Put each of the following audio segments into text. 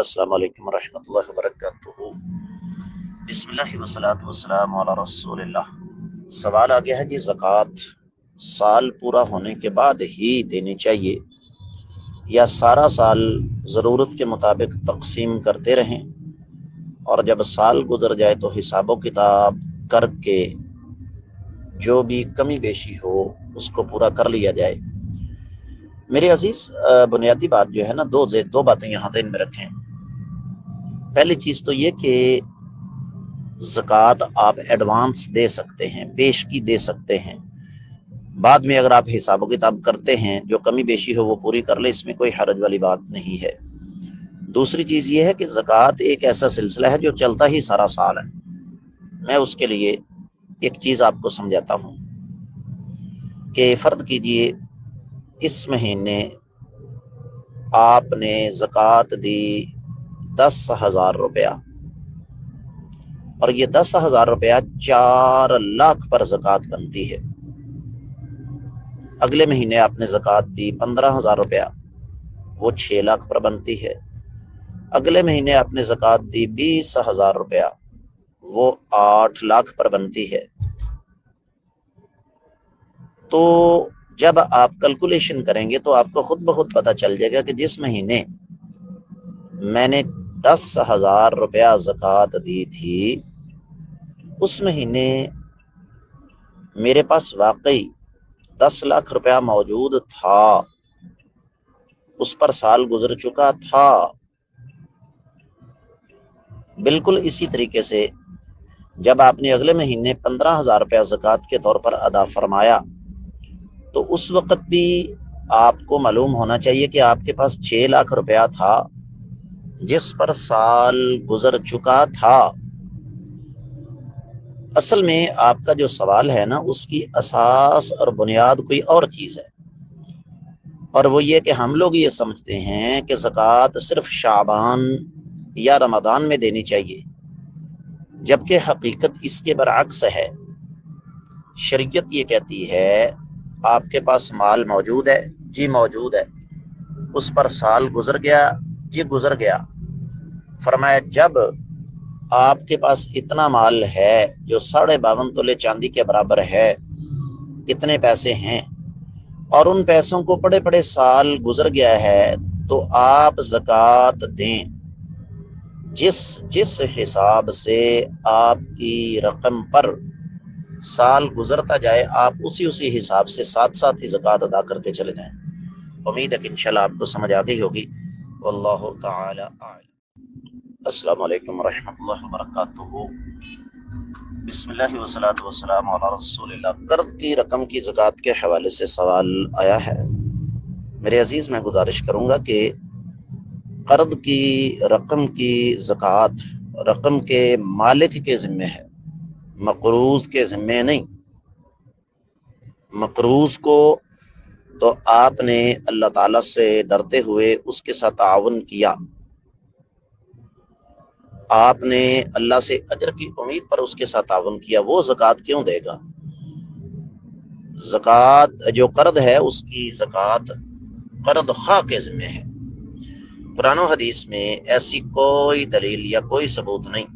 السلام علیکم ورحمۃ اللہ وبرکاتہ۔ بسم اللہ والصلاۃ والسلام علی رسول اللہ۔ سوال آ گیا ہے کہ زکوٰۃ سال پورا ہونے کے بعد ہی دینی چاہیے یا سارا سال ضرورت کے مطابق تقسیم کرتے رہیں اور جب سال گزر جائے تو حساب و کتاب کر کے جو بھی کمی بیشی ہو اس کو پورا کر لیا جائے۔ میرے عزیز، بنیادی بات جو ہے نا، دو باتیں یہاں ذہن میں رکھیں۔ پہلی چیز تو یہ کہ زکوٰۃ آپ ایڈوانس دے سکتے ہیں، پیشگی دے سکتے ہیں، بعد میں اگر آپ حساب و کتاب کرتے ہیں جو کمی بیشی ہو وہ پوری کر لیں، اس میں کوئی حرج والی بات نہیں ہے۔ دوسری چیز یہ ہے کہ زکوٰۃ ایک ایسا سلسلہ ہے جو چلتا ہی سارا سال ہے۔ میں اس کے لیے ایک چیز آپ کو سمجھاتا ہوں کہ فرض کیجئے اس مہینے آپ نے زکوٰۃ دی 10,000 روپیہ، اور یہ 10,000 روپیہ 4 لاکھ پر زکوٰۃ بنتی ہے۔ اگلے مہینے آپ نے زکوٰۃ دی 15,000 روپیہ، وہ 6 لاکھ پر بنتی ہے۔ اگلے مہینے آپ نے زکوٰۃ دی 20,000 روپیہ، وہ 8 لاکھ پر بنتی ہے۔ تو جب آپ کیلکولیشن کریں گے تو آپ کو خود بخود پتہ چل جائے گا کہ جس مہینے میں نے 10,000 روپیہ زکوٰۃ دی تھی، اس مہینے میرے پاس واقعی 10 لاکھ روپیہ موجود تھا، اس پر سال گزر چکا تھا۔ بالکل اسی طریقے سے جب آپ نے اگلے مہینے 15,000 روپیہ زکوٰۃ کے طور پر ادا فرمایا تو اس وقت بھی آپ کو معلوم ہونا چاہیے کہ آپ کے پاس 6 لاکھ روپیہ تھا جس پر سال گزر چکا تھا۔ اصل میں آپ کا جو سوال ہے نا، اس کی اساس اور بنیاد کوئی اور چیز ہے، اور وہ یہ کہ ہم لوگ یہ سمجھتے ہیں کہ زکوٰۃ صرف شعبان یا رمضان میں دینی چاہیے، جبکہ حقیقت اس کے برعکس ہے۔ شریعت یہ کہتی ہے آپ کے پاس مال موجود ہے، جی موجود ہے، اس پر سال گزر گیا، جی گزر گیا۔ فرمایا جب آپ کے پاس اتنا مال ہے جو 52.5 تولے چاندی کے برابر ہے، اتنے پیسے ہیں، اور ان پیسوں کو پڑے پڑے سال گزر گیا ہے، تو آپ زکوٰۃ دیں۔ جس حساب سے آپ کی رقم پر سال گزرتا جائے، آپ اسی حساب سے ساتھ ہی زکوٰۃ ادا کرتے چلے جائیں۔ امید ہے کہ انشاءاللہ آپ کو سمجھ آ گئی ہوگی۔ واللہ تعالی اعلم۔ السلام علیکم ورحمۃ اللہ وبرکاتہ۔ بسم اللہ والصلاۃ والسلام علی رسول اللہ۔ قرض کی رقم کی زکوٰۃ کے حوالے سے سوال آیا ہے۔ میرے عزیز، میں گزارش کروں گا کہ قرض کی رقم کی زکوٰۃ رقم کے مالک کے ذمہ ہے، مقروض کے ذمہ نہیں۔ مقروض کو تو آپ نے اللہ تعالیٰ سے ڈرتے ہوئے اس کے ساتھ تعاون کیا، آپ نے اللہ سے اجر کی امید پر اس کے ساتھ تعاون کیا، وہ زکوٰۃ کیوں دے گا؟ زکوٰۃ جو قرض ہے اس کی زکوٰۃ قرض خواہ کے ذمہ ہے۔ قرآن و حدیث میں ایسی کوئی دلیل یا کوئی ثبوت نہیں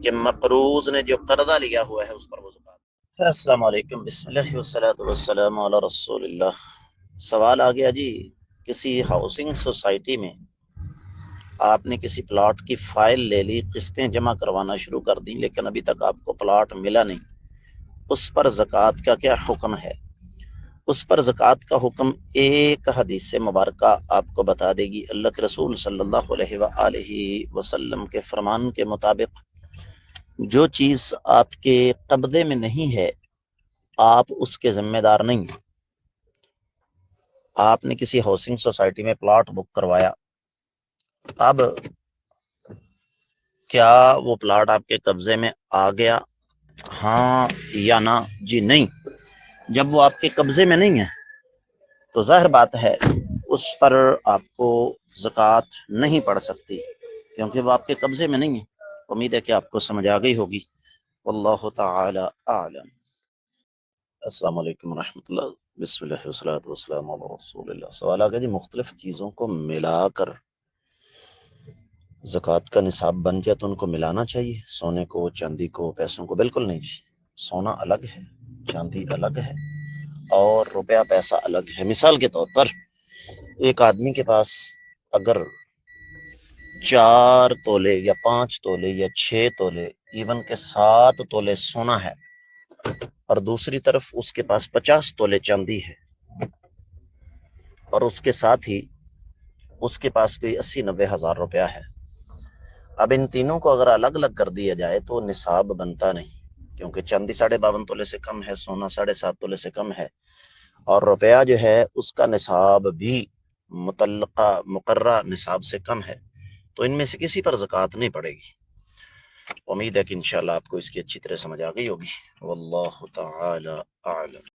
کہ مقروض نے جو قرضہ لیا ہوا ہے اس پر وہ زکوٰۃ۔ السلام علیکم، بسم اللہ والصلاۃ والسلام علی رسول اللہ۔ سوال آ گیا جی، کسی ہاؤسنگ سوسائٹی میں آپ نے کسی پلاٹ کی فائل لے لی، قسطیں جمع کروانا شروع کر دیں، لیکن ابھی تک آپ کو پلاٹ ملا نہیں، اس پر زکوٰۃ کا کیا حکم ہے؟ اس پر زکوٰۃ کا حکم ایک حدیث مبارکہ آپ کو بتا دے گی۔ اللہ کے رسول صلی اللہ علیہ وآلہ وسلم کے فرمان کے مطابق جو چیز آپ کے قبضے میں نہیں ہے، آپ اس کے ذمہ دار نہیں ہیں۔ آپ نے کسی ہاؤسنگ سوسائٹی میں پلاٹ بک کروایا، اب کیا وہ پلاٹ آپ کے قبضے میں آ گیا؟ ہاں یا نہ؟ جی نہیں۔ جب وہ آپ کے قبضے میں نہیں ہے تو ظاہر بات ہے اس پر آپ کو زکوٰۃ نہیں پڑ سکتی، کیونکہ وہ آپ کے قبضے میں نہیں ہے۔ امید ہے کہ آپ کو سمجھ آ گئی ہوگی۔ واللہ تعالی اعلم۔ السلام علیکم ورحمۃ اللہ۔ بسم اللہ والصلاۃ والسلام علی رسول اللہ۔ سوال آگے جی، مختلف چیزوں کو ملا کر زکوٰۃ کا نصاب بن جائے تو ان کو ملانا چاہیے، سونے کو، چاندی کو، پیسوں کو بالکل نہیں جی۔ سونا الگ ہے، چاندی الگ ہے، اور روپیہ پیسہ الگ ہے۔ مثال کے طور پر ایک آدمی کے پاس اگر 4 تولے یا 5 تولے یا 6 تولے ایون کہ 7 تولے سونا ہے، اور دوسری طرف اس کے پاس 50 تولے چاندی ہے، اور اس کے ساتھ ہی اس کے پاس کوئی 80-90 ہزار روپیہ ہے، اب ان تینوں کو اگر الگ الگ کر دیا جائے تو نصاب بنتا نہیں، کیونکہ چاندی 52.5 تولے سے کم ہے، سونا 7.5 تولے سے کم ہے، اور روپیہ جو ہے اس کا نصاب بھی متعلقہ مقررہ نصاب سے کم ہے، تو ان میں سے کسی پر زکوٰۃ نہیں پڑے گی۔ امید ہے کہ انشاءاللہ آپ کو اس کی اچھی طرح سمجھ آ گئی ہوگی۔ واللہ تعالی اعلم۔